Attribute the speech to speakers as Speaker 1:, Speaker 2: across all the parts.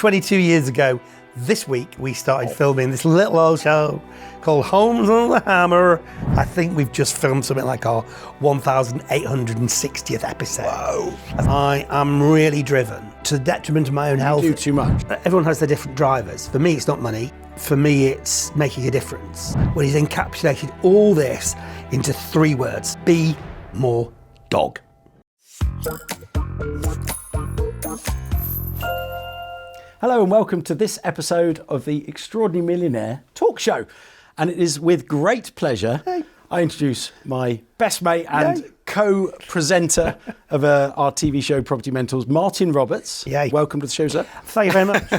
Speaker 1: 22 years ago, this week, we started filming this little old show called Holmes on the Hammer. I think we've just filmed something like our 1,860th episode.
Speaker 2: Whoa.
Speaker 1: I am really driven to the detriment of my own health.
Speaker 2: You do too much.
Speaker 1: Everyone has their different drivers. For me, it's not money. For me, it's making a difference. Well, he's encapsulated all this into 3 words. Be more dog.
Speaker 2: Hello and welcome to this episode of the Extraordinary Millionaire talk show. And it is with great pleasure I introduce my best mate and co-presenter of our TV show Property Mentors, Martin Roberts.
Speaker 1: Yay.
Speaker 2: Welcome to the show, sir.
Speaker 1: Thank you very much.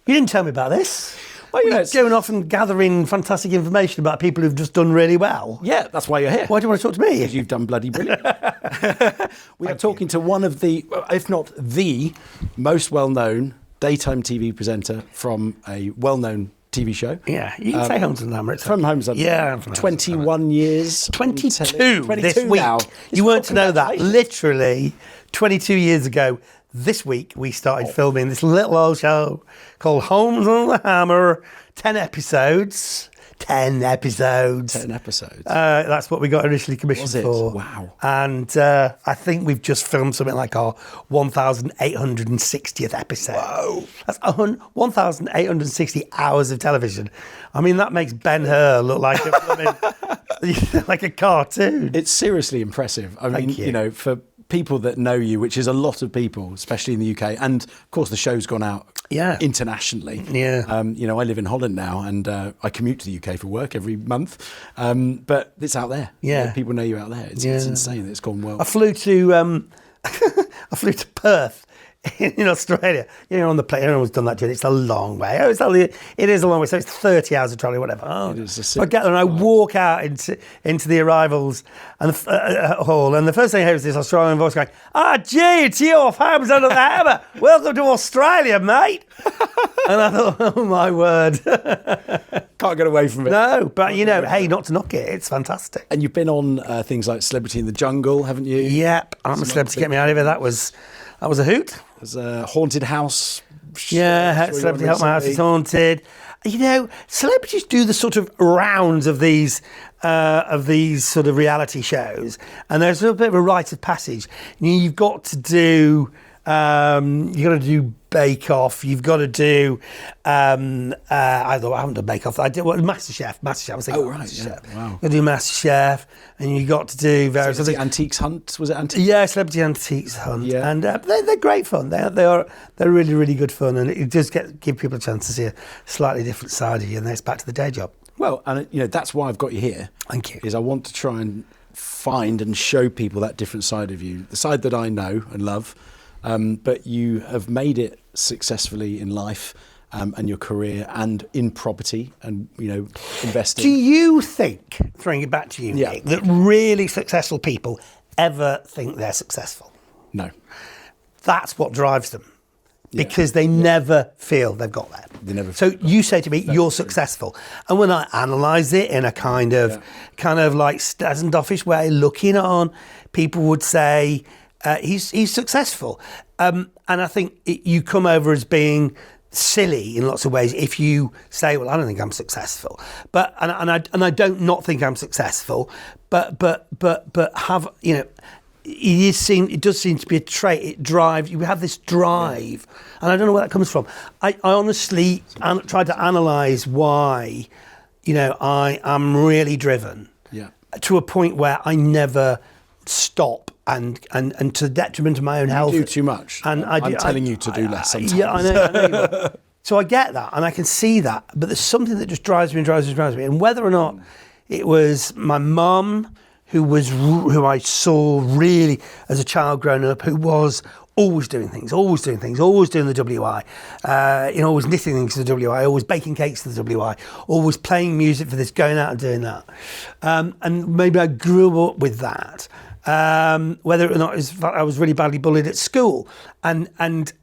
Speaker 1: You didn't tell me about this.
Speaker 2: Well, you know,
Speaker 1: We're going off and gathering fantastic information about people who've just done really well.
Speaker 2: yeah, that's why you're here.
Speaker 1: Why do you want to talk to me?
Speaker 2: Because you've done bloody brilliant. We are talking to one of the, if not the most well-known daytime TV presenter from a well-known TV show.
Speaker 1: Yeah, you can say Holmes and Hammer.
Speaker 2: From Holmes and Hammer.
Speaker 1: Yeah, I'm from
Speaker 2: 21 years.
Speaker 1: 22 this
Speaker 2: 22
Speaker 1: week.
Speaker 2: now.
Speaker 1: You weren't to know that. Literally 22 years ago, this week, we started filming this little old show called Holmes on the Hammer. 10 episodes. 10 episodes.
Speaker 2: 10 episodes.
Speaker 1: That's what we got initially commissioned
Speaker 2: Was it?
Speaker 1: for.
Speaker 2: Wow.
Speaker 1: And I think we've just filmed something like our 1,860th episode.
Speaker 2: Whoa.
Speaker 1: That's 1,860 hours of television. I mean, that makes Ben-Hur look like like a cartoon.
Speaker 2: It's seriously impressive. I mean,
Speaker 1: Thank you.
Speaker 2: you know, for people that know you, which is a lot of people, especially in the UK, and of course the show's gone out internationally.
Speaker 1: Yeah.
Speaker 2: You know, I live in Holland now, and I commute to the UK for work every month. But it's out there.
Speaker 1: Yeah.
Speaker 2: You know, people know you out there. It's insane that it's gone well.
Speaker 1: I flew to Perth in Australia. You know, on the plane. Everyone's done that journey. It's a long way. It is a long way. So it's 30 hours of travelling, whatever. Oh,
Speaker 2: It is
Speaker 1: I get there and I walk out into the arrivals and the hall, and the first thing I hear is this Australian voice going, gee, it's you off Holmes under the Hammer. Welcome to Australia, mate. And I thought, oh my word.
Speaker 2: Can't get away from it.
Speaker 1: No, but you know, hey, not to knock it. It's fantastic.
Speaker 2: And you've been on things like Celebrity in the Jungle, haven't you?
Speaker 1: Yep, I'm a celebrity. Get me out of here. That was a hoot.
Speaker 2: There's a Haunted House.
Speaker 1: Yeah, Celebrity Help My House is Haunted. You know, celebrities do the sort of rounds of these sort of reality shows, and there's a little bit of a rite of passage. You've got to do Bake Off. You've got to do. I haven't done Bake Off. I did MasterChef. I was thinking.
Speaker 2: Oh right,
Speaker 1: MasterChef.
Speaker 2: yeah. Wow.
Speaker 1: You got to do MasterChef, and you got to do various other.
Speaker 2: Antiques Hunt, was it Antiques?
Speaker 1: Yeah, Celebrity Antiques Hunt,
Speaker 2: Yeah.
Speaker 1: and they're great fun. They're really, really good fun, and it does give people a chance to see a slightly different side of you, and then it's back to the day job.
Speaker 2: Well, and you know that's why I've got you here.
Speaker 1: Thank you.
Speaker 2: Is I want to try and find and show people that different side of you, the side that I know and love, but you have made it successfully in life and your career and in property and you know investing.
Speaker 1: Do you think, throwing it back to you,
Speaker 2: Yeah.
Speaker 1: Nick, that really successful people ever think they're successful?
Speaker 2: No,
Speaker 1: That's what drives them. Because they never feel they've got there.
Speaker 2: They never
Speaker 1: So
Speaker 2: feel
Speaker 1: you say to me, you're successful. And when I analyse it in a kind of like standoffish way, looking on, people would say, he's successful. And I think you come over as being silly in lots of ways if you say, well, I don't think I'm successful. But and I don't not think I'm successful, but have, you know, it does seem to be a trait. It drives. You have this drive, and I don't know where that comes from. I honestly tried to analyse why, you know, I am really driven to a point where I never stop, and to the detriment of my own health.
Speaker 2: You do too much.
Speaker 1: And
Speaker 2: I'm telling you to do less sometimes.
Speaker 1: Yeah, I know. So I get that, and I can see that, but there's something that just drives me, and whether or not it was my mum, who I saw really as a child growing up, who was always doing always doing the WI, always knitting things to the WI, always baking cakes to the WI, always playing music for this, going out and doing that. And maybe I grew up with that. Whether or not I was really badly bullied at school, and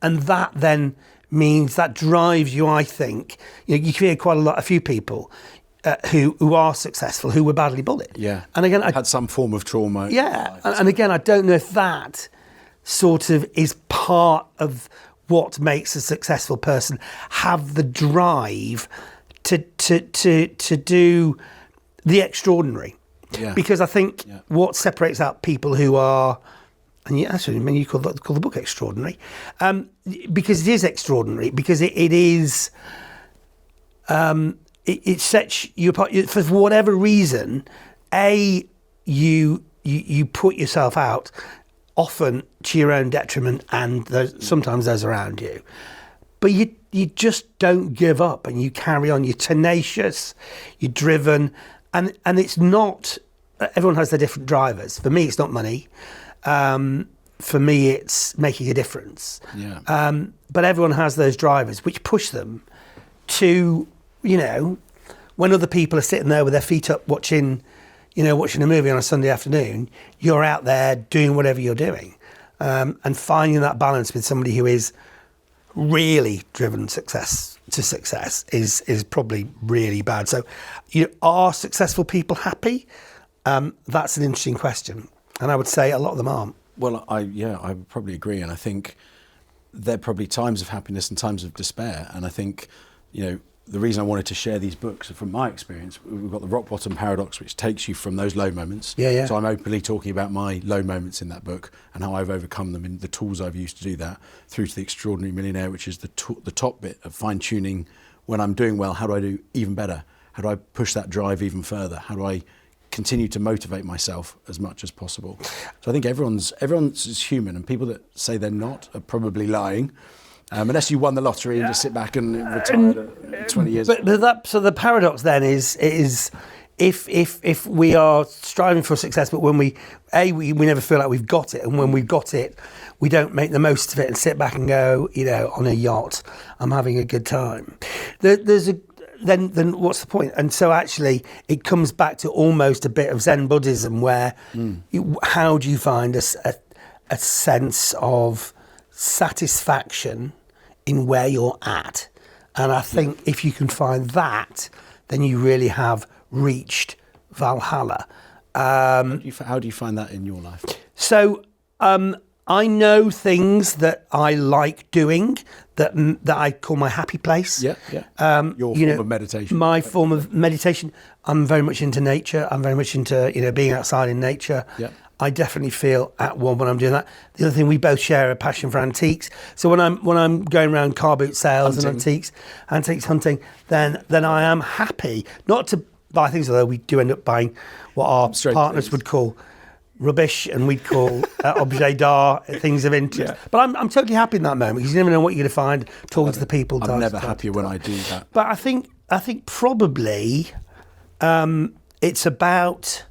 Speaker 1: that then means that drives you. I think you hear a few people who are successful who were badly bullied.
Speaker 2: Yeah,
Speaker 1: and again, I
Speaker 2: had some form of trauma.
Speaker 1: Yeah, and again, I don't know if that sort of is part of what makes a successful person have the drive to do the extraordinary.
Speaker 2: Yeah.
Speaker 1: Because I think what separates out people who are, and actually, I mean, you call the book extraordinary, because it is extraordinary, because it is, it sets you apart for whatever reason. You put yourself out, often to your own detriment, and sometimes those around you. But you just don't give up, and you carry on. You're tenacious, you're driven, and it's not. Everyone has their different drivers. For me, it's not money. For me, it's making a difference.
Speaker 2: Yeah.
Speaker 1: But everyone has those drivers which push them to, when other people are sitting there with their feet up watching a movie on a Sunday afternoon, you're out there doing whatever you're doing, and finding that balance with somebody who is really driven to success is probably really bad. So, are successful people happy? That's an interesting question, and I would say a lot of them aren't.
Speaker 2: Well, I would probably agree, and I think there are probably times of happiness and times of despair, and I think, the reason I wanted to share these books, from my experience, we've got the rock bottom paradox, which takes you from those low moments.
Speaker 1: Yeah.
Speaker 2: So I'm openly talking about my low moments in that book and how I've overcome them and the tools I've used to do that, through to the Extraordinary Millionaire, which is the top bit of fine tuning. When I'm doing well, how do I do even better? How do I push that drive even further? How do I continue to motivate myself as much as possible? So I think everyone's is human, and people that say they're not are probably lying. Unless you won the lottery and just sit back and retire at 20 years.
Speaker 1: But so the paradox then is if we are striving for success, but when we never feel like we've got it, and when we've got it, we don't make the most of it and sit back and go, on a yacht, I'm having a good time. Then what's the point? And so actually, it comes back to almost a bit of Zen Buddhism, where how do you find a sense of satisfaction in where you're at? And I think if you can find that, then you really have reached Valhalla.
Speaker 2: How do you find that in your life?
Speaker 1: So I know things that I like doing that I call my happy place.
Speaker 2: Yeah. Your form of meditation.
Speaker 1: My form of meditation. I'm very much into nature. I'm very much into being outside in nature.
Speaker 2: Yeah.
Speaker 1: I definitely feel at one when I'm doing that. The other thing, we both share a passion for antiques. So when I'm going around car boot sales and antiques hunting, then I am happy not to buy things, although we do end up buying what our partners would call rubbish, and we'd call objet d'art, things of interest. Yeah. But I'm totally happy in that moment, because you never know what you're going to find talking to the people.
Speaker 2: I'm never happier when I do that.
Speaker 1: But I think probably it's about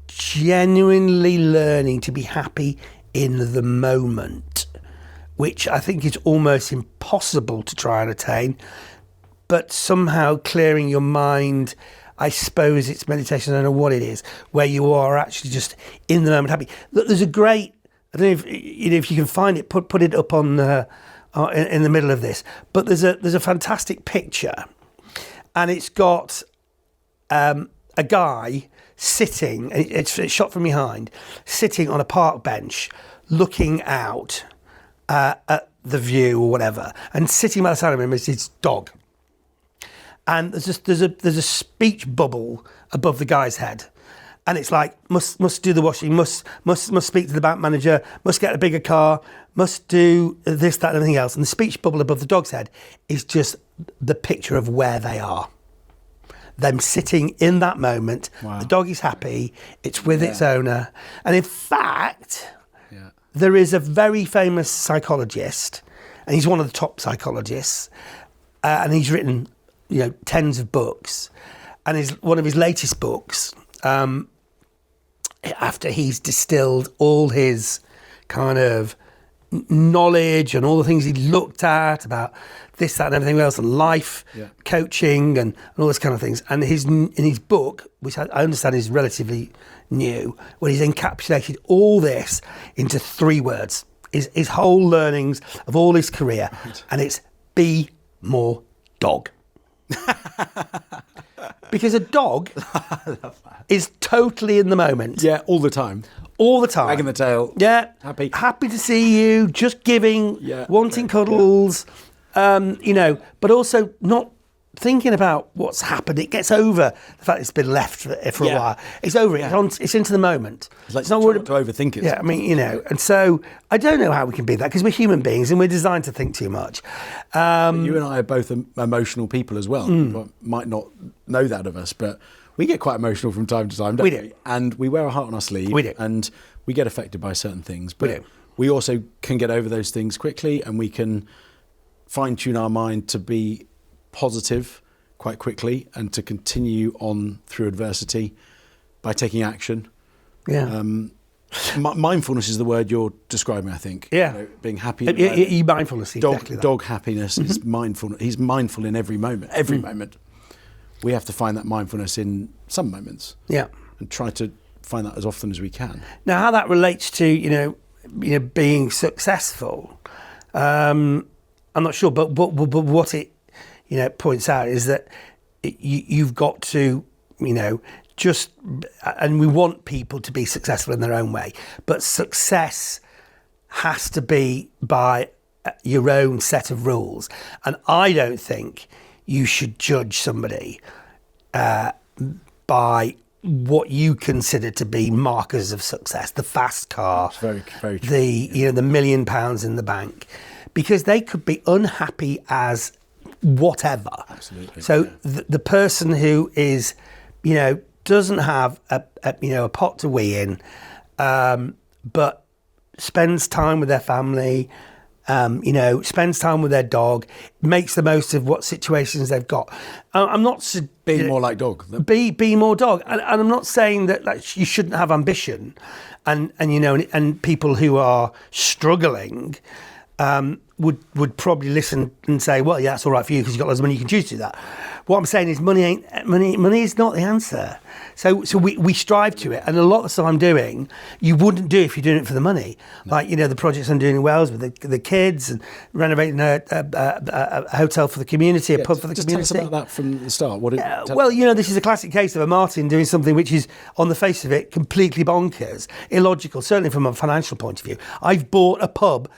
Speaker 1: genuinely learning to be happy in the moment, which I think is almost impossible to try and attain. But somehow clearing your mind, I suppose it's meditation, I don't know what it is, where you are actually just in the moment happy. Look, there's a great, I don't know if you can find it, put it up on in the middle of this, but there's a fantastic picture, and it's got a guy sitting, it's shot from behind, sitting on a park bench, looking out at the view or whatever, and sitting by the side of him is his dog. And there's a speech bubble above the guy's head, and it's like must do the washing, must speak to the bank manager, must get a bigger car, must do this, that, and everything else. And the speech bubble above the dog's head is just the picture of where they are. Them sitting in that moment. Wow. The dog is happy. It's with its owner. And in fact, there is a very famous psychologist, and he's one of the top psychologists, and he's written tens of books. And one of his latest books, after he's distilled all his kind of knowledge and all the things he looked at about this, that, and everything else, and life coaching and all those kind of things. And in his book, which I understand is relatively new, where he's encapsulated all this into 3 words, his whole learnings of all his career, and it's be more dog. Because a dog is totally in the moment.
Speaker 2: Yeah, all the time.
Speaker 1: all the time.
Speaker 2: Wagging the tail.
Speaker 1: Yeah.
Speaker 2: Happy
Speaker 1: to see you, just giving, wanting cuddles, but also not thinking about what's happened. It gets over the fact it's been left for a while. It's over. It's into the moment.
Speaker 2: It's not to overthink it.
Speaker 1: Yeah, I mean, and so I don't know how we can be that because we're human beings and we're designed to think too much.
Speaker 2: You and I are both emotional people as well. People might not know that of us, but we get quite emotional from time to time, don't we? And we wear our heart on our sleeve.
Speaker 1: We do.
Speaker 2: And we get affected by certain things. But we also can get over those things quickly, and we can fine-tune our mind to be positive quite quickly and to continue on through adversity by taking action.
Speaker 1: Yeah.
Speaker 2: Mindfulness is the word you're describing, I think.
Speaker 1: Yeah.
Speaker 2: Being happy.
Speaker 1: Mindfulness, exactly.
Speaker 2: Dog happiness is mindfulness. He's mindful in every moment. Every moment. We have to find that mindfulness in some moments.
Speaker 1: Yeah.
Speaker 2: And try to find that as often as we can.
Speaker 1: Now, how that relates to, being successful, I'm not sure, but what it, points out is that you've got to, and we want people to be successful in their own way, but success has to be by your own set of rules. And I don't think you should judge somebody by what you consider to be markers of success, the fast car,
Speaker 2: very, very true.
Speaker 1: the £1 million in the bank, because they could be unhappy as whatever.
Speaker 2: Absolutely.
Speaker 1: So the person who is, doesn't have a pot to wee in, but spends time with their family, spends time with their dog, makes the most of what situations they've got. I'm not
Speaker 2: being more like dog.
Speaker 1: Be more dog, and I'm not saying that you shouldn't have ambition, and people who are struggling would probably listen and say, well, yeah, that's all right for you because you've got loads of money, you can choose to do that. What I'm saying is money is not the answer. So we strive to it, and a lot of the stuff I'm doing, you wouldn't do if you're doing it for the money. No. Like, the projects I'm doing in Wales with the kids and renovating a hotel for the community, a pub for the community.
Speaker 2: Just tell us about that from the start.
Speaker 1: This is a classic case of a Martin doing something which is, on the face of it, completely bonkers, illogical, certainly from a financial point of view. I've bought a pub,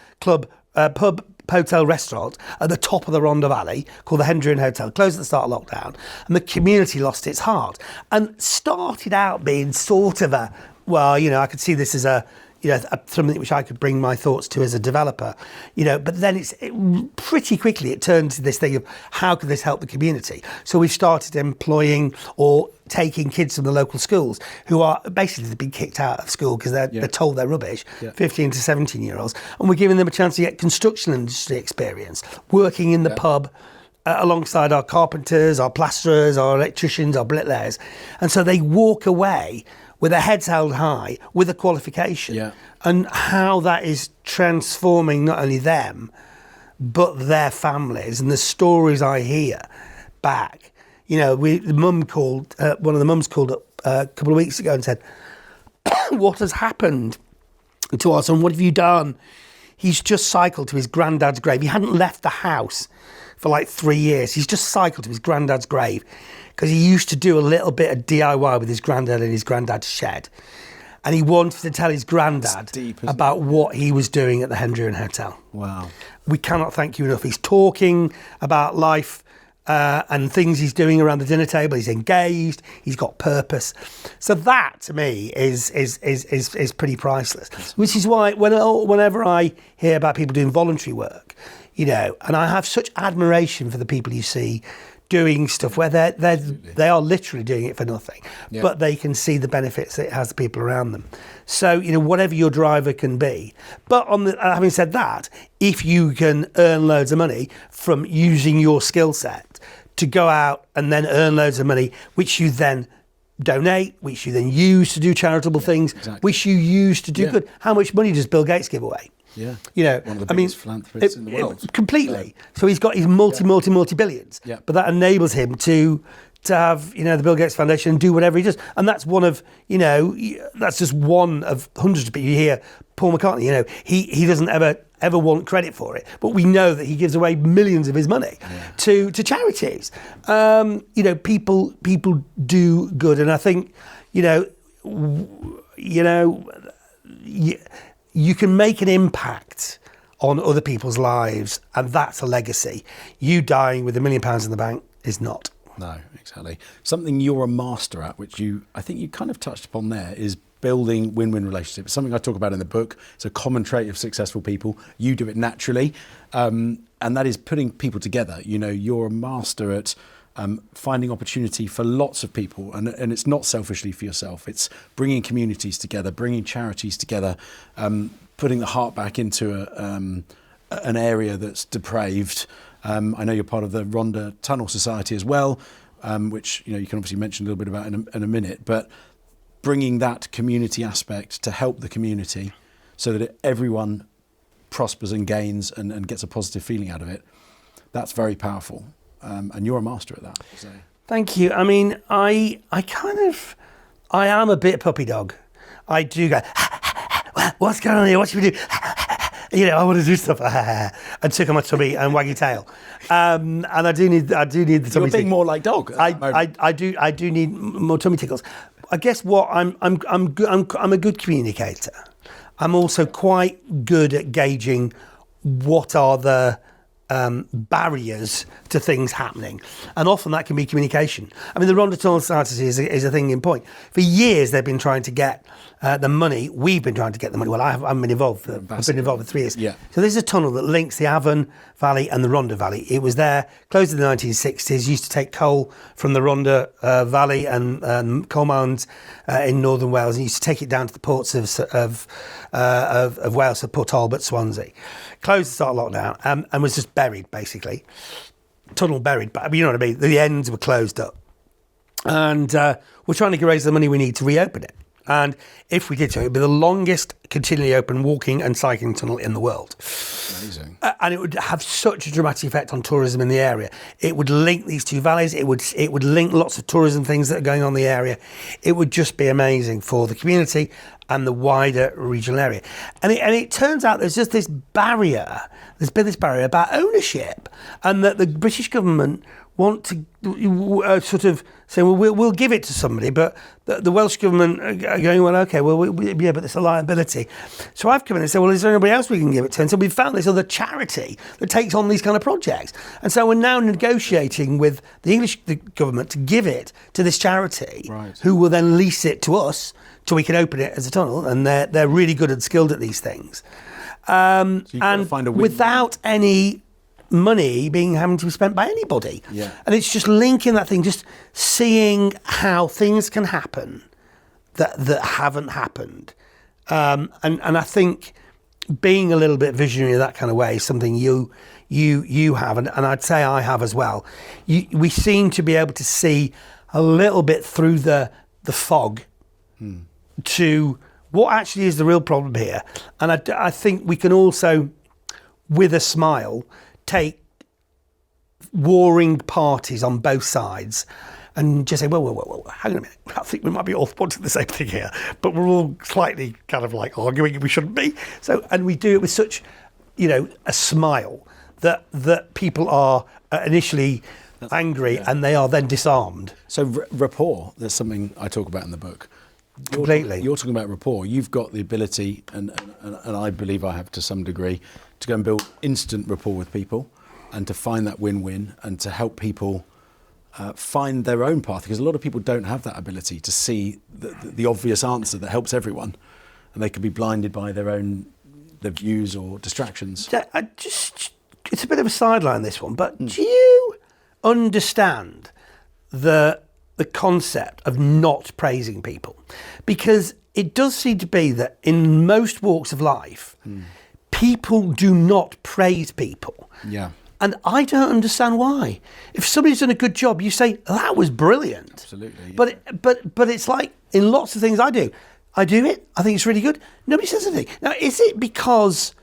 Speaker 1: hotel, restaurant at the top of the Rhondda Valley called the Hendrian Hotel, closed at the start of lockdown, and the community lost its heart and started out being sort of I could see this as something which I could bring my thoughts to as a developer, but then pretty quickly it turned to this thing of how can this help the community? So we've started employing or taking kids from the local schools who are basically being kicked out of school because they're told they're rubbish, 15 to 17 year olds, and we're giving them a chance to get construction industry experience, working in the pub alongside our carpenters, our plasterers, our electricians, our bricklayers, and so they walk away with their heads held high, with a qualification, and how that is transforming not only them, but their families and the stories I hear back. One of the mums called up a couple of weeks ago and said, what has happened to our son? What have you done? He's just cycled to his granddad's grave. He hadn't left the house for like 3 years. He's just cycled to his granddad's grave because he used to do a little bit of DIY with his granddad in his granddad's shed. And he wanted to tell his granddad about what he was doing at the Hendrian Hotel.
Speaker 2: Wow.
Speaker 1: We cannot thank you enough. He's talking about life and things he's doing around the dinner table. He's engaged. He's got purpose. So that, to me, is pretty priceless. Which is why whenever I hear about people doing voluntary work, and I have such admiration for the people you see doing stuff where they are literally doing it for nothing, but they can see the benefits that it has to people around them. So, whatever your driver can be. But having said that, if you can earn loads of money from using your skill set to go out and then earn loads of money, which you then donate, which you then use to do charitable things, which you use to do good. How much money does Bill Gates give away?
Speaker 2: Yeah, one of the biggest philanthropists in the world.
Speaker 1: Completely. So he's got his multi-billions.
Speaker 2: Yeah.
Speaker 1: But that enables him to have, the Bill Gates Foundation and do whatever he does. And that's one of, that's just one of hundreds of people. You hear Paul McCartney, he doesn't ever want credit for it. But we know that he gives away millions of his money to charities. People do good. And I think, you can make an impact on other people's lives, and that's a legacy. You dying with £1 million in the bank is not.
Speaker 2: No, exactly. Something you're a master at, which I think you kind of touched upon there, is building win-win relationships. It's something I talk about in the book. It's a common trait of successful people. You do it naturally, and that is putting people together. You're a master at finding opportunity for lots of people, and it's not selfishly for yourself. It's bringing communities together, bringing charities together, putting the heart back into an area that's depraved. I know you're part of the Rhondda Tunnel Society as well, which you can obviously mention a little bit about in a minute, but bringing that community aspect to help the community so that everyone prospers and gains and gets a positive feeling out of it, that's very powerful. And you're a master at that. So.
Speaker 1: Thank you. I mean, I am a bit puppy dog. I do go, what's going on here? What should we do? I want to do stuff and tickle my tummy and wag your tail. And I do need the tummy.
Speaker 2: You're being more like dog.
Speaker 1: I do need more tummy tickles. I guess what I'm a good communicator. I'm also quite good at gauging what are the barriers to things happening, and often that can be communication. I mean, the Rhondda Tunnel Society is a thing in point. For years, they've been trying to get the money. We've been trying to get the money. Well, I've been involved. I've been involved for 3 years.
Speaker 2: Yeah.
Speaker 1: So there's a tunnel that links the Avon Valley and the Rhondda Valley. It was there, closed in the 1960s. Used to take coal from the Rhondda Valley and coal mines in northern Wales, and used to take it down to the ports of Wales, so Port Talbot, Swansea. Closed at the start of lockdown and was just buried, basically. Tunnel buried, but you know what I mean. The ends were closed up, and we're trying to raise the money we need to reopen it. And if we did so, it would be the longest continually open walking and cycling tunnel in the world.
Speaker 2: Amazing.
Speaker 1: And it would have such a dramatic effect on tourism in the area. It would link these two valleys. It would link lots of tourism things that are going on in the area. It would just be amazing for the community and the wider regional area. And it turns out there's just this barrier. There's been this barrier about ownership, and that the British government want to sort of say, well, we'll give it to somebody, but the Welsh government are going, well, okay, yeah, but it's a liability. So I've come in and said, well, is there anybody else we can give it to? And so we've found this other charity that takes on these kind of projects. And so we're now negotiating with the English government to give it to this charity,
Speaker 2: right,
Speaker 1: who will then lease it to us so we can open it as a tunnel. And they're really good and skilled at these things.
Speaker 2: So
Speaker 1: and
Speaker 2: find a
Speaker 1: without any money having to be spent by anybody.
Speaker 2: Yeah.
Speaker 1: And it's just linking that thing, just seeing how things can happen that haven't happened. And I think being a little bit visionary in that kind of way is something you have, and I'd say I have as well. We seem to be able to see a little bit through the fog to what actually is the real problem here. And I think we can also, with a smile, take warring parties on both sides and just say, well, hang on a minute. I think we might be all wanting the same thing here, but we're all slightly kind of like arguing we shouldn't be. So, and we do it with such, a smile that people are initially angry, and they are then disarmed.
Speaker 2: So rapport, there's something I talk about in the book.
Speaker 1: Completely.
Speaker 2: You're talking about rapport. You've got the ability, and I believe I have to some degree, to go and build instant rapport with people and to find that win-win and to help people find their own path, because a lot of people don't have that ability to see the obvious answer that helps everyone, and they can be blinded by their views or distractions.
Speaker 1: It's a bit of a sideline, this one, but do you understand the concept of not praising people? Because it does seem to be that in most walks of life, people do not praise people.
Speaker 2: Yeah.
Speaker 1: And I don't understand why. If somebody's done a good job, you say, that was brilliant.
Speaker 2: Absolutely.
Speaker 1: Yeah. But it's like in lots of things I do it, I think it's really good. Nobody says anything. Now, is it because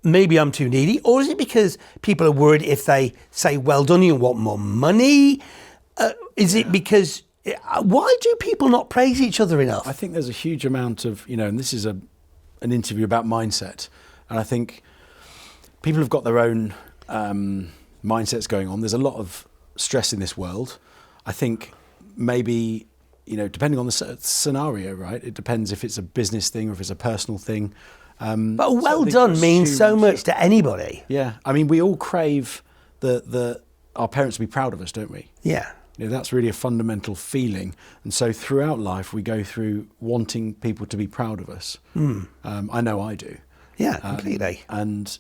Speaker 1: maybe I'm too needy, or is it because people are worried if they say, well done, you want more money? Is it because, why do people not praise each other enough?
Speaker 2: I think there's a huge amount of, and this is an interview about mindset. And I think people have got their own mindsets going on. There's a lot of stress in this world. I think maybe depending on the scenario, right? It depends if it's a business thing or if it's a personal thing.
Speaker 1: But well done means so much to anybody.
Speaker 2: Yeah, I mean, we all crave our parents to be proud of us, don't we?
Speaker 1: Yeah.
Speaker 2: That's really a fundamental feeling. And so throughout life, we go through wanting people to be proud of us. I know I do.
Speaker 1: Yeah, completely.
Speaker 2: And,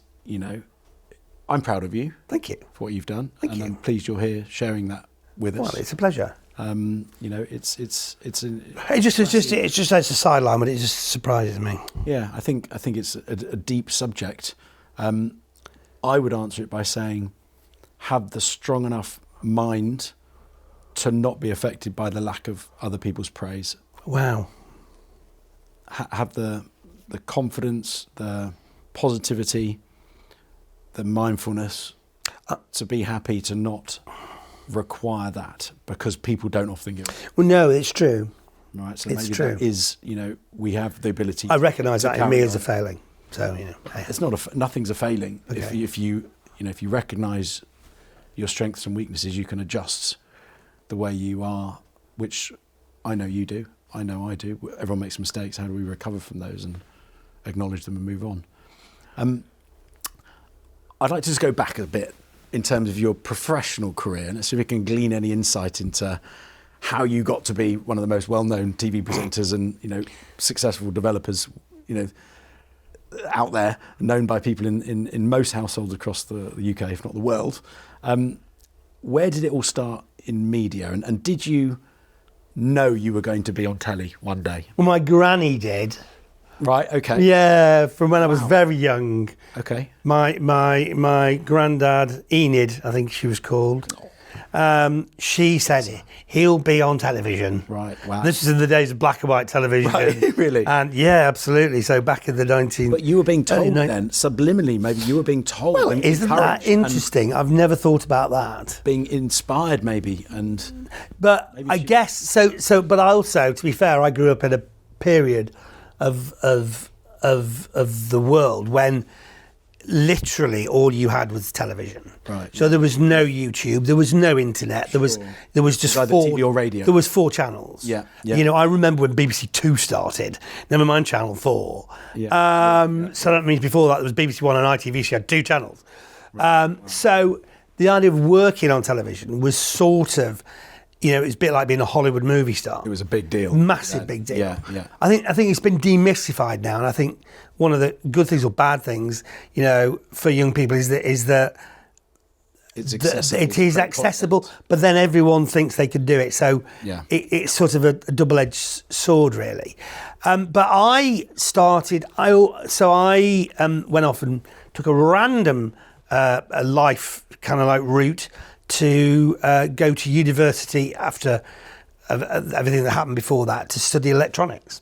Speaker 2: I'm proud of you.
Speaker 1: Thank you.
Speaker 2: For what you've done.
Speaker 1: Thank you.
Speaker 2: I'm pleased you're here sharing that with us.
Speaker 1: Well, it's a pleasure. It's just as a sideline, but it just surprises me.
Speaker 2: Yeah, I think it's a deep subject. I would answer it by saying, have the strong enough mind to not be affected by the lack of other people's praise.
Speaker 1: Wow.
Speaker 2: Have the confidence, the positivity, the mindfulness to be happy to not require that, because people don't often give it.
Speaker 1: Well, no, it's true.
Speaker 2: Right, so
Speaker 1: it's
Speaker 2: maybe
Speaker 1: true.
Speaker 2: That is, we have the ability.
Speaker 1: I recognise that in me as a failing. So
Speaker 2: it's not nothing's a failing.
Speaker 1: Okay.
Speaker 2: If you recognise your strengths and weaknesses, you can adjust the way you are, which I know you do. I know I do. Everyone makes mistakes. How do we recover from those and acknowledge them and move on? I'd like to just go back a bit in terms of your professional career, and let's see if we can glean any insight into how you got to be one of the most well-known TV presenters and successful developers out there, known by people in most households across the UK, if not the world. Where did it all start in media, and did you know you were going to be on telly one day?
Speaker 1: Well, my granny did.
Speaker 2: Right, okay.
Speaker 1: Yeah, from when I was very young.
Speaker 2: Okay.
Speaker 1: My granddad, Enid, I think she was called, she said he'll be on television.
Speaker 2: Right, wow.
Speaker 1: This is in the days of black and white television.
Speaker 2: Right, really?
Speaker 1: And yeah, absolutely. So back in the 19...
Speaker 2: But you were being told then, subliminally, maybe you were being told.
Speaker 1: Well, isn't that interesting? I've never thought about that.
Speaker 2: Being inspired maybe, and...
Speaker 1: But I guess, so, but I also, to be fair, I grew up in a period of the world when literally all you had was television.
Speaker 2: Right.
Speaker 1: So there was no YouTube, there was no internet, there was just
Speaker 2: either
Speaker 1: four
Speaker 2: TV or radio.
Speaker 1: There was 4 channels.
Speaker 2: Yeah.
Speaker 1: I remember when BBC 2 started, never mind Channel 4.
Speaker 2: Yeah.
Speaker 1: So that means before that there was BBC 1 and ITV, she had 2 channels. Right. So the idea of working on television was sort of, it's a bit like being a Hollywood movie star.
Speaker 2: It was a big deal.
Speaker 1: Massive big deal.
Speaker 2: Yeah.
Speaker 1: I think it's been demystified now, and I think one of the good things or bad things, for young people is that
Speaker 2: it's accessible.
Speaker 1: It is accessible, but then everyone thinks they could do it. So it's sort of a double-edged sword, really. But I went off and took a random life kind of like route to go to university after everything that happened before that to study electronics.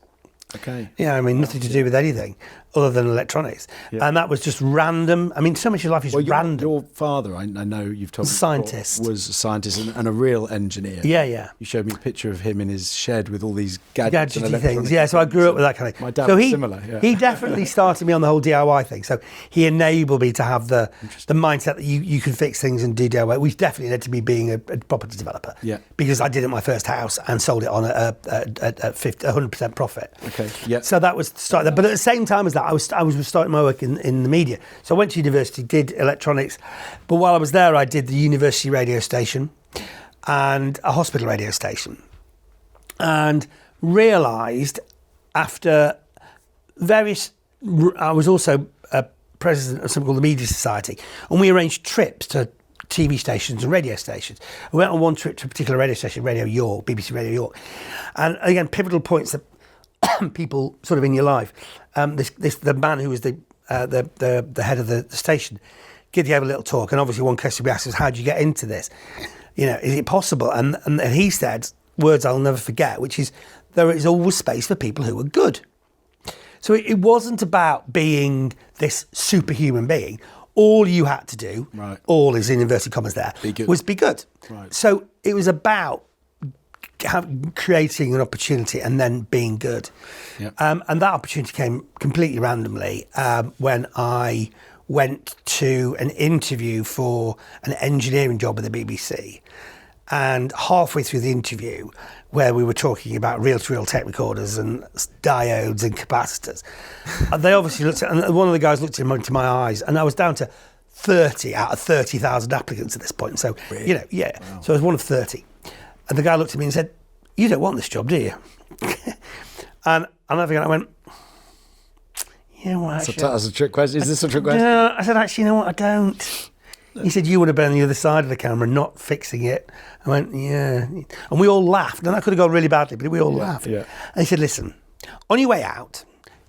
Speaker 2: Okay.
Speaker 1: Yeah, nothing to do with anything other than electronics. Yeah. And that was just random. So much of life is random.
Speaker 2: Your father, I know you've told me
Speaker 1: scientist.
Speaker 2: Before, was a scientist and a real engineer.
Speaker 1: Yeah.
Speaker 2: You showed me a picture of him in his shed with all these gadgets and
Speaker 1: things. Yeah, so I grew up with that kind of...
Speaker 2: My dad was similar, yeah.
Speaker 1: He definitely started me on the whole DIY thing. So he enabled me to have the mindset that you can fix things and do DIY, which definitely led to me being a property developer.
Speaker 2: Yeah.
Speaker 1: Because I did it my first house and sold it on a 100% profit.
Speaker 2: Okay, yeah.
Speaker 1: So that was the start. But at the same time as that, I was starting my work in the media. So I went to university, did electronics, but while I was there, I did the university radio station and a hospital radio station, and realised after I was also a president of something called the Media Society, and we arranged trips to TV stations and radio stations. I went on one trip to a particular radio station, Radio York, BBC Radio York, and again, pivotal points that people sort of in your life. The man who was the head of the station gave a little talk, and obviously one question we asked was, how do you get into this? Is it possible? And he said words I'll never forget, which is, there is always space for people who are good. So it wasn't about being this superhuman being. All you had to do, all is in inverted commas there, was be good. Right. So it was about creating an opportunity and then being good. Yep. And that opportunity came completely randomly when I went to an interview for an engineering job at the BBC. And halfway through the interview, where we were talking about reel-to-reel tape recorders and diodes and capacitors, they obviously looked at, and one of the guys looked into my eyes, and I was down to 30 out of 30,000 applicants at this point. So,
Speaker 2: really?
Speaker 1: Wow. So I was one of 30. And the guy looked at me and said, "You don't want this job, do you?" And I went, "You know what, actually,
Speaker 2: that's a trick question. Is this a trick question?
Speaker 1: No, I said, "Actually, you know what, I don't." He said, "You would have been on the other side of the camera, not fixing it." I went, "Yeah." And we all laughed. And that could have gone really badly, but we all laughed.
Speaker 2: Yeah.
Speaker 1: And he said, "Listen, on your way out,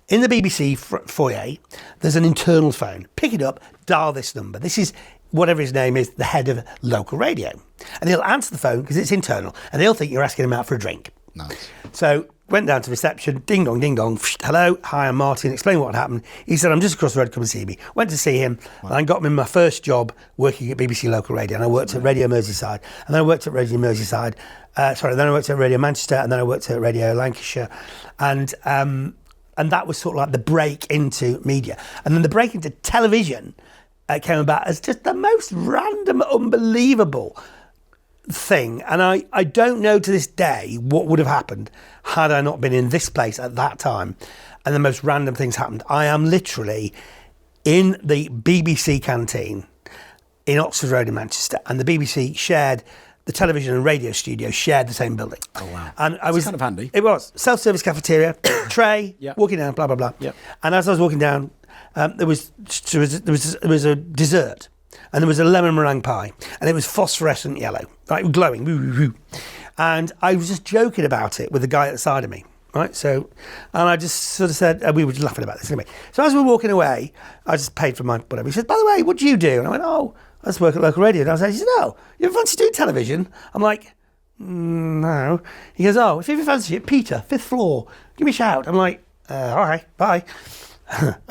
Speaker 1: in the BBC foyer, there's an internal phone. Pick it up, dial this number. This is whatever his name is, the head of local radio. And he'll answer the phone because it's internal, and he'll think you're asking him out for a drink."
Speaker 2: Nice.
Speaker 1: So went down to reception, ding dong, hello, hi, I'm Martin, explain what happened. He said, "I'm just across the road, come and see me." Went to see him, and I got him in my first job working at BBC Local Radio, and I worked at Radio Merseyside, and then I worked at Radio Merseyside, then I worked at Radio Manchester, and then I worked at Radio Lancashire, and that was sort of like the break into media. And then the break into television came about as just the most random, unbelievable thing. And I don't know to this day what would have happened had I not been in this place at that time. And the most random things happened. I am literally in the BBC canteen in Oxford Road in Manchester, and the BBC shared, the television and radio studio shared the same building.
Speaker 2: Oh, wow.
Speaker 1: And I was
Speaker 2: kind of handy.
Speaker 1: It was self-service cafeteria, tray,
Speaker 2: Yep.
Speaker 1: walking down, blah blah blah.
Speaker 2: Yep.
Speaker 1: And as I was walking down, there was a dessert, and there was a lemon meringue pie, and it was phosphorescent yellow, like glowing. Woo, woo, woo. And I was just joking about it with the guy at the side of me, right? So, and I just sort of said, we were just laughing about this anyway. So as we were walking away, I just paid for my whatever. He said, "By the way, what do you do?" And I went, "Oh, I just work at local radio." And I was like, he said, "Oh, you ever fancy doing television?" I'm like, "No." He goes, "Oh, if you ever fancy it, Peter, 5th floor, give me a shout." I'm like, "All right, bye."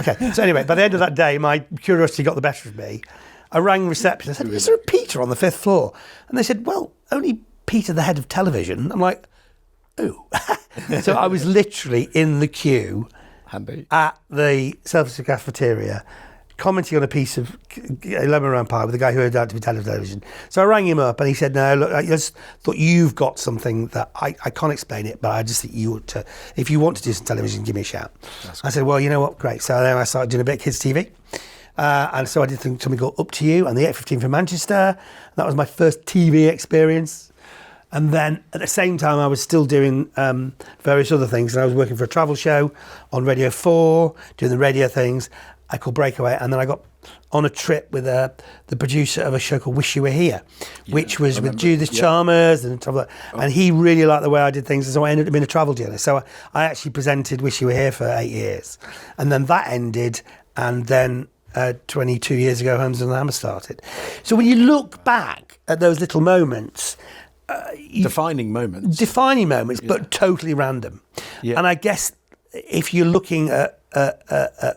Speaker 1: Okay, so anyway, by the end of that day, my curiosity got the better of me. I rang reception. I said, "Is there a Peter on the 5th floor?" And they said, "Well, only Peter, the head of television." I'm like, "Oh." So I was literally in the queue
Speaker 2: Handy.
Speaker 1: at the service cafeteria, commenting on a piece of lemon meringue pie with a guy who heard out to be television. So I rang him up and he said, "No, look, I just thought you've got something that I can't explain it, but I just think you ought to, if you want to do some television, give me a shout." I said, "Well, you know what, great." So then I started doing a bit of kids TV. And so I did something called Up to You on the 8:15 from Manchester. That was my first TV experience. And then at the same time, I was still doing various other things. And I was working for a travel show on Radio 4, doing the radio things. I called Breakaway. And then I got on a trip with the producer of a show called Wish You Were Here, which was with Judith Chalmers and stuff like that. And he really liked the way I did things. And so I ended up being a travel journalist. So I actually presented Wish You Were Here for 8 years. And then that ended. And then 22 years ago, Holmes and the Hammer started. So when you look back at those little moments,
Speaker 2: Defining moments,
Speaker 1: but totally random.
Speaker 2: Yeah.
Speaker 1: And I guess if you're looking at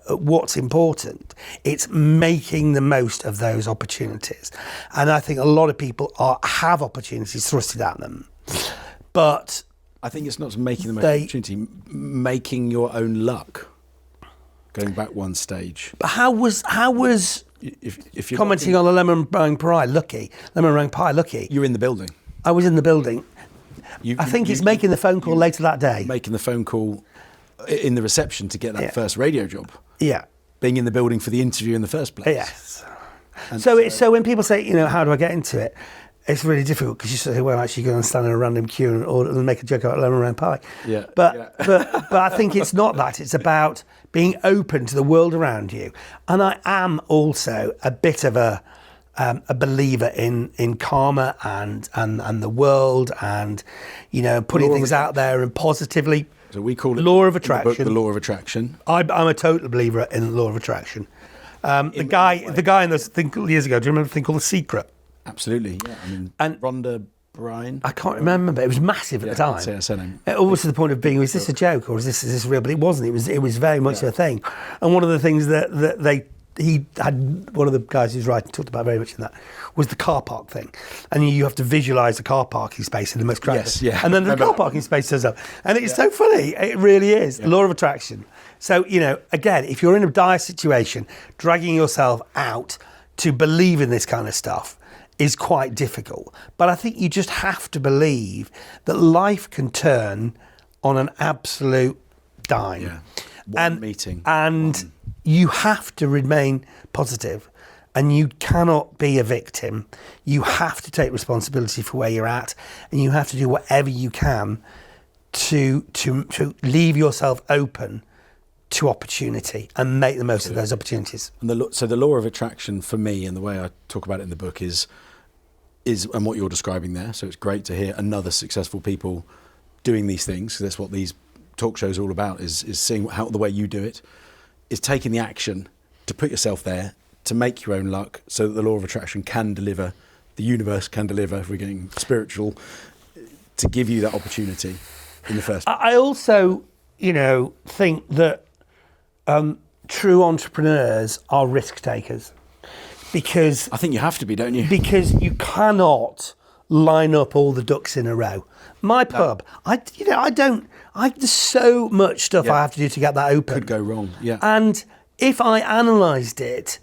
Speaker 1: what's important, it's making the most of those opportunities. And I think a lot of people have opportunities thrusted at them, but
Speaker 2: I think it's not making the most opportunity, making your own luck. Going back one stage.
Speaker 1: But how was
Speaker 2: if you're
Speaker 1: commenting on a lemon meringue pie lucky?
Speaker 2: You're in the building.
Speaker 1: I was in the building. I think it's making the phone call later that day.
Speaker 2: Making the phone call in the reception to get that first radio job.
Speaker 1: Yeah.
Speaker 2: Being in the building for the interview in the first place.
Speaker 1: Yes. So when people say, how do I get into it? It's really difficult because you say, well, actually, you're going to stand in a random queue and make a joke about lemon meringue pie.
Speaker 2: Yeah.
Speaker 1: But I think it's not that. It's about being open to the world around you. And I am also a bit of a believer in karma and the world and, putting things out there and positively.
Speaker 2: So we call it
Speaker 1: law of attraction.
Speaker 2: The law of attraction.
Speaker 1: I'm a total believer in the law of attraction. The guy in this thing years ago, do you remember a thing called The Secret?
Speaker 2: Absolutely, yeah. And Rhonda Bryan.
Speaker 1: I can't remember, but it was massive at the time.
Speaker 2: Say her surname.
Speaker 1: Almost to the point of being, is this a joke or is this real? But it wasn't. It was very much a thing. And one of the things that he had, one of the guys who's writing talked about very much in that, was the car park thing. And you have to visualise the car parking space in the most crowded.
Speaker 2: Yes, yeah.
Speaker 1: And then the car parking space turns up. And it's so funny. It really is. Law of attraction. So, again, if you're in a dire situation, dragging yourself out to believe in this kind of stuff is quite difficult. But I think you just have to believe that life can turn on an absolute dime.
Speaker 2: Yeah. One meeting.
Speaker 1: And you have to remain positive, and you cannot be a victim. You have to take responsibility for where you're at, and you have to do whatever you can to leave yourself open to opportunity and make the most of those opportunities.
Speaker 2: And so the law of attraction for me, and the way I talk about it in the book, is and what you're describing there. So it's great to hear another successful people doing these things, because that's what these talk shows are all about, is seeing how the way you do it, is taking the action to put yourself there, to make your own luck, so that the law of attraction can deliver, the universe can deliver, if we're getting spiritual, to give you that opportunity in the first place.
Speaker 1: I also, think that true entrepreneurs are risk takers, because
Speaker 2: I think you have to be, don't you?
Speaker 1: Because you cannot line up all the ducks in a row. My pub, there's so much stuff I have to do to get that open.
Speaker 2: Could go wrong, yeah.
Speaker 1: And if I analysed it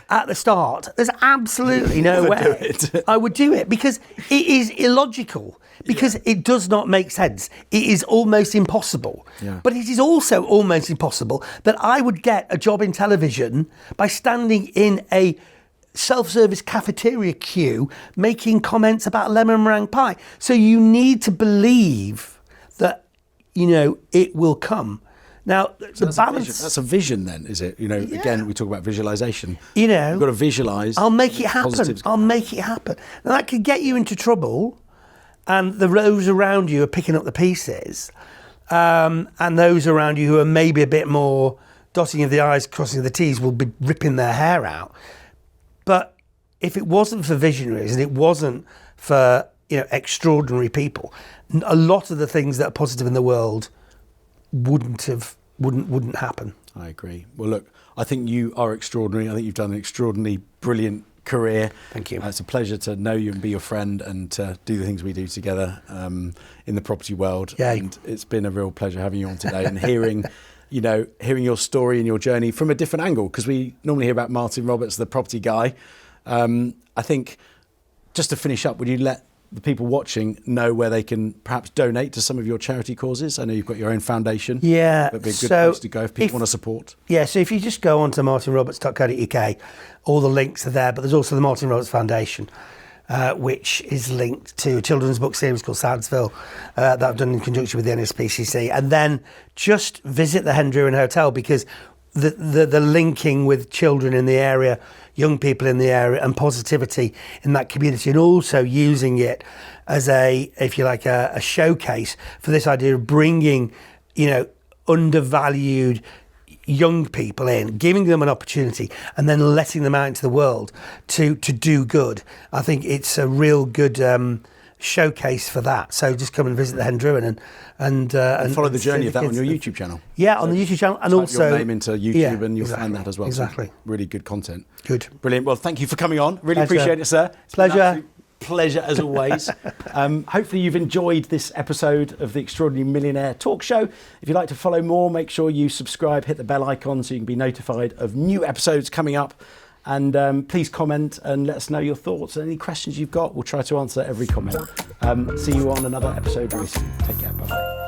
Speaker 1: at the start, there's absolutely no way I would do it, because it is illogical, because it does not make sense. It is almost impossible.
Speaker 2: Yeah.
Speaker 1: But it is also almost impossible that I would get a job in television by standing in a self-service cafeteria queue making comments about lemon meringue pie. So you need to believe that, it will come. Now,
Speaker 2: so
Speaker 1: the balance...
Speaker 2: That's a vision then, is it? Again, we talk about visualization.
Speaker 1: You've
Speaker 2: got to visualize.
Speaker 1: I'll make it happen. I'll make it happen. Now, that could get you into trouble, and the those around you are picking up the pieces, and those around you who are maybe a bit more dotting of the I's, crossing of the T's will be ripping their hair out. But if it wasn't for visionaries, and it wasn't for extraordinary people, a lot of the things that are positive in the world wouldn't happen.
Speaker 2: I agree. Well, look, I think you are extraordinary. I think you've done an extraordinarily brilliant career.
Speaker 1: Thank you.
Speaker 2: It's a pleasure to know you and be your friend, and to do the things we do together in the property world.
Speaker 1: Yeah.
Speaker 2: And it's been a real pleasure having you on today and hearing your story and your journey from a different angle, because we normally hear about Martin Roberts, the property guy. I think, just to finish up, would you let the people watching know where they can perhaps donate to some of your charity causes? I know you've got your own foundation.
Speaker 1: Yeah.
Speaker 2: That'd be a good place to go if people want to support.
Speaker 1: Yeah, so if you just go on to martinroberts.co.uk, all the links are there, but there's also the Martin Roberts Foundation, which is linked to a children's book series called Sadsville that I've done in conjunction with the NSPCC. And then just visit the Hendruin Hotel, because the linking with children in the area, young people in the area, and positivity in that community, and also using it as a showcase for this idea of bringing, undervalued young people in, giving them an opportunity, and then letting them out into the world to do good. I think it's a real good showcase for that. So just come and visit the Hendruin and
Speaker 2: follow the journey of that on your YouTube channel.
Speaker 1: Yeah, on the YouTube channel, and also
Speaker 2: your name into YouTube, and you'll find that as well.
Speaker 1: Exactly.
Speaker 2: So really good content.
Speaker 1: Good.
Speaker 2: Brilliant. Well, thank you for coming on. Really appreciate it, sir. It's
Speaker 1: Pleasure.
Speaker 2: been an absolute pleasure as always. Hopefully you've enjoyed this episode of the Extraordinary Millionaire talk show. If you'd like to follow more, make sure you subscribe, hit the bell icon so you can be notified of new episodes coming up. And please comment and let us know your thoughts and any questions you've got. We'll try to answer every comment. See you on another episode very soon. Take care. Bye-bye.